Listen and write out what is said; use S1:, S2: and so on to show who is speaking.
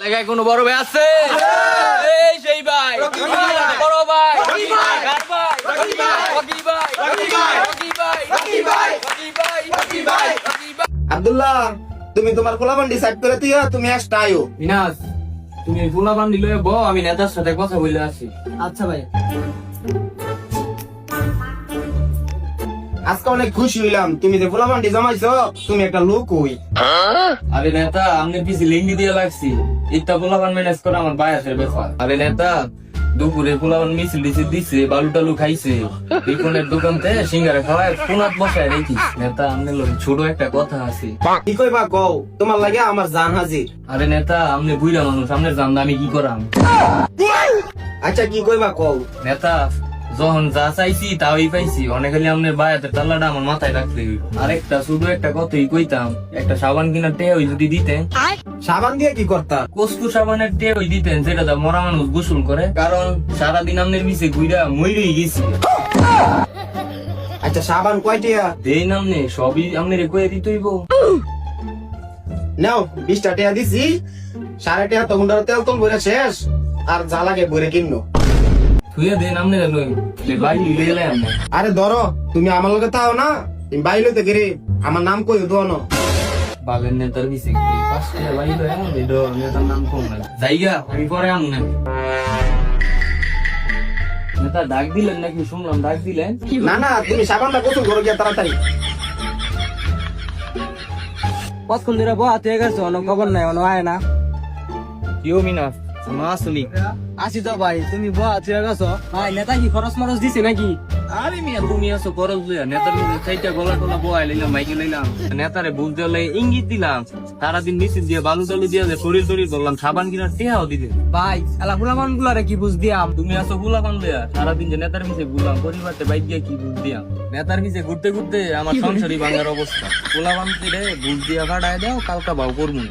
S1: জায়গায় কোনো বড় ভাই আছে? এই সেই ভাই, বড় ভাই, গার ভাই, রকি ভাই, রকি ভাই, রকি ভাই, রকি ভাই, রকি ভাই, রকি ভাই, রকি ভাই।
S2: আব্দুল্লাহ, তুমি তোমার পোলাপান ডিসাইড করে দিও, তুমি একটা আয়ো।
S1: বিনাশ, তুমি ফুলা বান্ডি লয়ে বউ, আমি নেতার সাথে কথা বলে আসি।
S3: আচ্ছা ভাই।
S2: আজকে অনেক খুশি হইলাম, তুমি যে পোলাপানটি জমাইছো, তুমি একটা লোক হই।
S1: আরে নেতা, আমনে পিছে লিঙ্গি দিয়ে লাগছি, ইত্যা পোলাবান ম্যানেজ করে আমার বায়াসের ব্যাপার। আরে নেতা, দুপুরে পোলাবান মিছিল দিছে, বালু টালু খাইছে, বিপনের দোকান থেকে সিঙ্গারা খাওয়ায় কোনাত বসায় রেখিস। নেতা, আমনে লগে ছোট একটা কথা আছে।
S2: কি কইবা কও, তোমার লাগে আমার জান হাজির।
S1: আরে নেতা, আমনে বুইড়া মানুষ, আমনের জানলে আমি কি করাম?
S2: আচ্ছা কি কইবা কও।
S1: নেতা, যখন যা চাইছি তাই পাইছি, অনেক খালি আমনের বায়াতের তাল্লাটা আমার মাথায় রাখতে হইব। আরেকটা শুধু একটা কথাই কইতাম, একটা সাবান কিনার টেয়া যদি দিতেন।
S2: সাবান দিয়ে কি করতা?
S1: কস্কু সাবানের টেয়া দিতেন, যেটা দা মরা মানুষ গোসল করে, কারণ সারাদিন আমনের মিশে ঘুরা মইরই গেছি।
S2: আচ্ছা সাবান কয়টিয়া?
S1: দেই নামনে সবই আমনের কয়ে দিতে হইব।
S2: নাও 20টা টাকা দিছি, 3.5 টাকা তখন তেল তোল ভরে শেষ, আর যা লাগে ভরে কিনো।
S1: থুয়ে দেন আমনের লই, ভাই লিলে আমনে।
S2: আরে ধরো, তুমি আমার লগে তাও না, তুমি বাইলে তো গেরে আমার নাম কই দোনো।
S1: বাগের নেতার মিশে পাঁচটা ভাই লয় এমন ভিডিও, নেতার নাম কম না জায়গা, আমি পরে আমনে। নেতা ডাক দিলেন নাকি? শুনলাম ডাক দিলেন।
S2: না না, তুমি সাবানটা গোসল করো গিয়া তাড়াতাড়ি।
S3: কতক্ষণ ধরে বহাত হয়ে গেছে, অন্য খবর নাই, অন্য আয় না।
S1: কিও মিনাস, মা আসলি।
S3: আসি তো ভাই, তুমি বহাত হয়ে গেছো। ভাই নেতা কি খরচ মরচ দিছে নাকি?
S1: আরে মিয়া, তুমি আছো করজ লইয়া, নেতার চাইটা গলা টলা বহাই লইলাম, মাইকে লইলাম, নেতারে বুঝতে হলে ইঙ্গিত দিলাম, সারাদিন মিছিল দিয়ে বালু টালু দিয়ে শরীর টরির বললাম, সাবান কিনার টেহাও দিবে।
S3: ভাই এলা ফুলামান গুলারে কি বুঝ দিয়াম?
S1: তুমি আছো গুলা বান লইয়া, সারাদিন যে নেতার মিছে ঘুরলাম, পরিবারতে বাইক দিয়ে কি বুঝ দিয়াম? নেতার মিছে ঘুরতে ঘুরতে আমার সংসারই ভাঙার অবস্থা। গুলা বান রে বুঝ দিয়া কাটায় দাও, কালকা ভাও করবো।